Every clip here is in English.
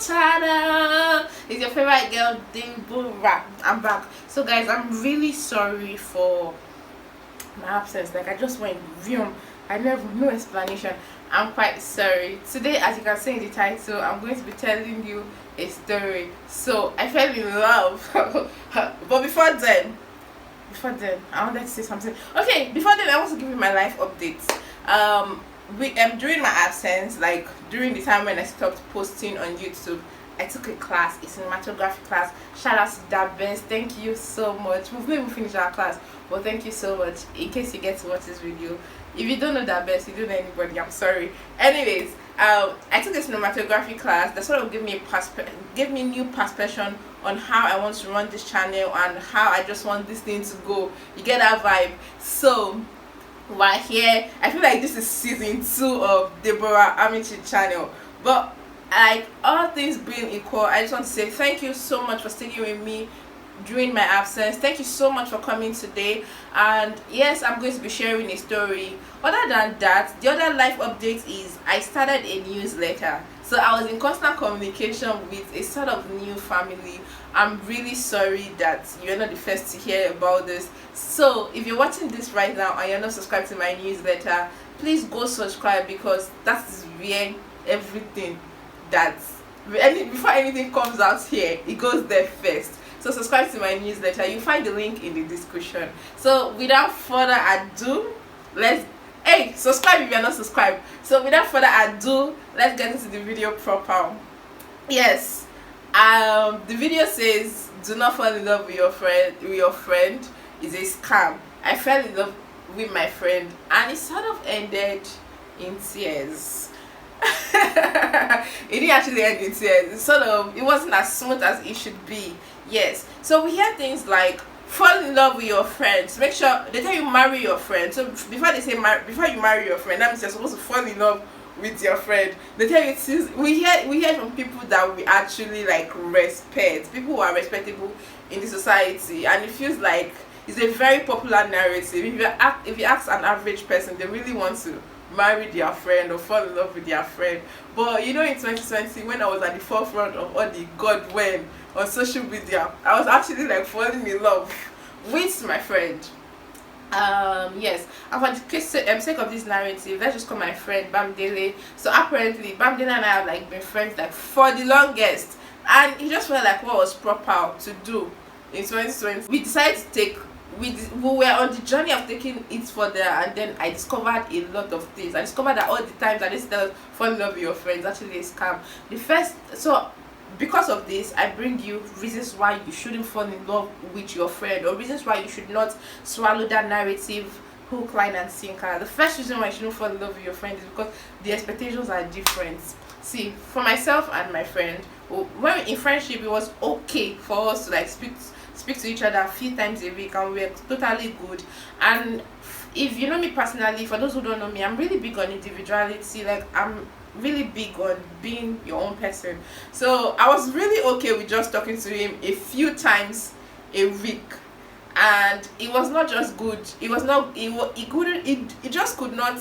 channel. It's your favorite girl, Deborah. I'm back. So guys, I'm really sorry for my absence. Like, I just went vroom. I never, no explanation. I'm quite sorry. Today, as you can see in the title, I'm going to be telling you a story. So I fell in love. But before then, I wanted to say something. Okay, before then, I want to give you my life updates. During my absence, like during the time when I stopped posting on YouTube, I took a class, a cinematography class. Shout out to that best. Thank you so much. We've not even finished our class, but thank you so much. In case you get to watch this video, if you don't know that best, you don't know anybody. I'm sorry. Anyways, I took a cinematography class that sort of gave me new perspective on how I want to run this channel and how I just want this thing to go. You get that vibe? So we're here. I feel like this is season 2 of Deborah Amaechi channel. But like all things being equal, I just want to say thank you so much for sticking with me during my absence. Thank you so much for coming today. And yes, I'm going to be sharing a story. Other than that, the other life update is I started a newsletter. So I was in constant communication with a sort of new family. I'm really sorry that you're not the first to hear about this. So if you're watching this right now and you're not subscribed to my newsletter, please go subscribe, because that's where everything before anything comes out here, it goes there first. So subscribe to my newsletter. You'll find the link in the description. So without further ado, subscribe if you're not subscribed. So without further ado, let's get into the video proper. Yes, the video says do not fall in love with your friend is a scam. I fell in love with my friend and it sort of ended in tears. It didn't actually end in tears. It wasn't as smooth as it should be. Yes, so we hear things like fall in love with your friends. Make sure they tell you marry your friend. So before you marry your friend, that means you're supposed to fall in love with your friend. They tell you we hear from people that we actually like respect, people who are respectable in the society, and it feels like it's a very popular narrative. If you ask an average person, they really want to marry their friend or fall in love with their friend. But you know, in 2020, when I was at the forefront of all the god when on social media, I was actually like falling in love with my friend. Yes, and for the sake of this narrative, let's just call my friend Bamdele. So apparently Bamdele and I have like been friends like for the longest, and it just felt like what was proper to do in 2020. We decided to we were on the journey of taking it further, and then I discovered a lot of things. I discovered that all the times I just fall in love with your friends actually a scam. Because of this, I bring you reasons why you shouldn't fall in love with your friend, or reasons why you should not swallow that narrative hook, line and sinker. The first reason why you shouldn't fall in love with your friend is because the expectations are different. See, for myself and my friend, when in friendship, it was okay for us to like speak to each other a few times a week, and we're totally good. And if you know me personally, for those who don't know me, I'm really big on individuality. Like, I'm really big on being your own person. So I was really okay with just talking to him a few times a week, and it was not just good. It was not. It just could not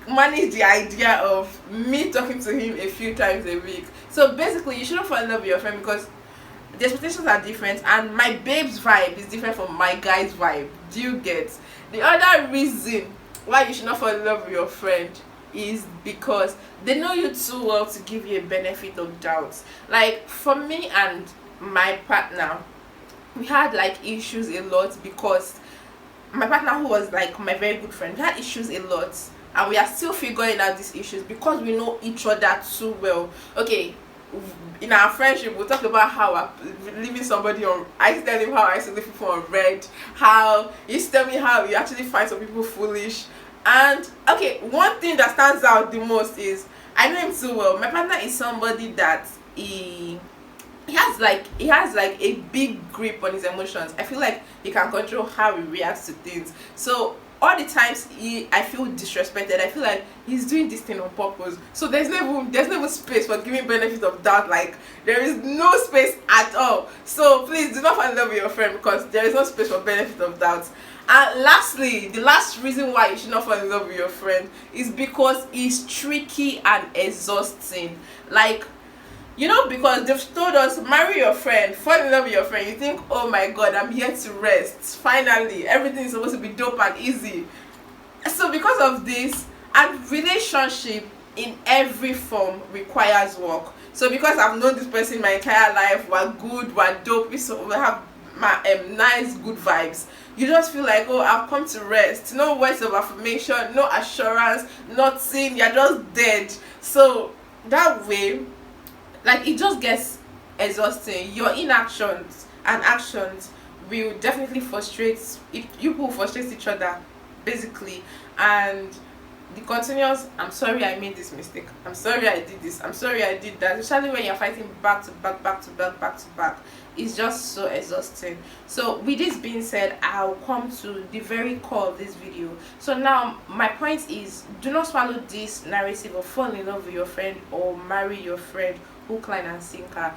manage the idea of me talking to him a few times a week. So basically, you shouldn't fall in love with your friend because the expectations are different, and my babe's vibe is different from my guy's vibe. Do you get? The other reason why you should not fall in love with your friend is because they know you too well to give you a benefit of doubt. Like for me and my partner, we had like issues a lot because my partner, who was like my very good friend, we had issues a lot, and we are still figuring out these issues because we know each other too well. Okay, in our friendship, we'll talk about how we're leaving somebody on. I used to tell him how I used to leave people on red, how he used to tell me how you actually find some people foolish. And okay, one thing that stands out the most is I know him too well. My partner is somebody that he has like a big grip on his emotions. I feel like he can control how he reacts to things. So all the times I feel disrespected, I feel like he's doing this thing on purpose. So there's no even space for giving benefit of doubt. Like, there is no space at all. So please do not fall in love with your friend because there is no space for benefit of doubt. And lastly, the last reason why you should not fall in love with your friend is because it's tricky and exhausting. Like, because they've told us marry your friend, fall in love with your friend. You think, oh my god, I'm here to rest. Finally, everything is supposed to be dope and easy. So because of this, and relationship in every form requires work. So because I've known this person my entire life, we're good, we're dope, we have my nice good vibes, you just feel like, oh, I've come to rest. No words of affirmation, no assurance, nothing. You're just dead. So that way, like, it just gets exhausting. Your inactions and actions will definitely frustrate. You will frustrate each other, basically. And the continuous, I'm sorry I made this mistake, I'm sorry I did this, I'm sorry I did that, especially when you're fighting back to back, back to back, back to back, it's just so exhausting. So with this being said, I'll come to the very core of this video. So now my point is, do not swallow this narrative of fall in love with your friend or marry your friend hook, line and sinker.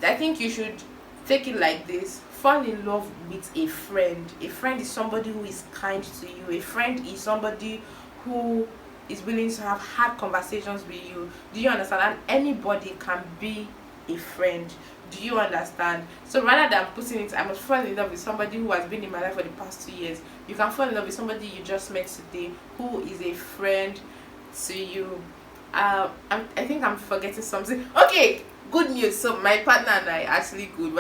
I think you should take it like this: fall in love with a friend. A friend is somebody who is kind to you. A friend is somebody who is willing to have hard conversations with you. Do you understand? And anybody can be a friend. Do you understand? So rather than putting it, I must fall in love with somebody who has been in my life for the past 2 years, you can fall in love with somebody you just met today who is a friend to you. I think I'm forgetting something. Okay, good news. So my partner and I are actually good.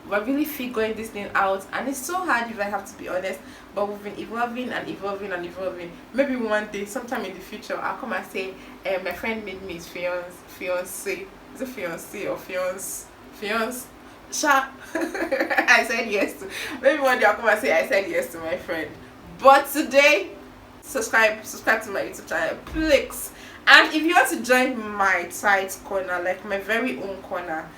We're really figuring this thing out, and it's so hard, if I have to be honest, but we've been evolving and evolving and evolving. Maybe one day, sometime in the future, I'll come and say, my friend made me his fiance. Is it fiance or fiance? Sha. I said yes to. Maybe one day I'll come and say I said yes to my friend. But today, subscribe to my YouTube channel, please. And if you want to join my tight corner, like my very own corner,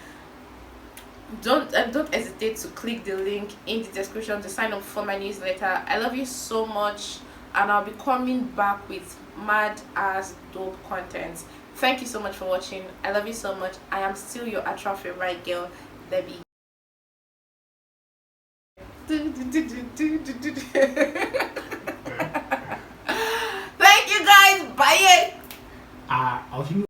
don't hesitate to click the link in the description to sign up for my newsletter. I love you so much, and I'll be coming back with mad ass dope content. Thank you so much for watching. I love you so much. I am still your actual favorite girl, Debbie. Thank you guys. Bye.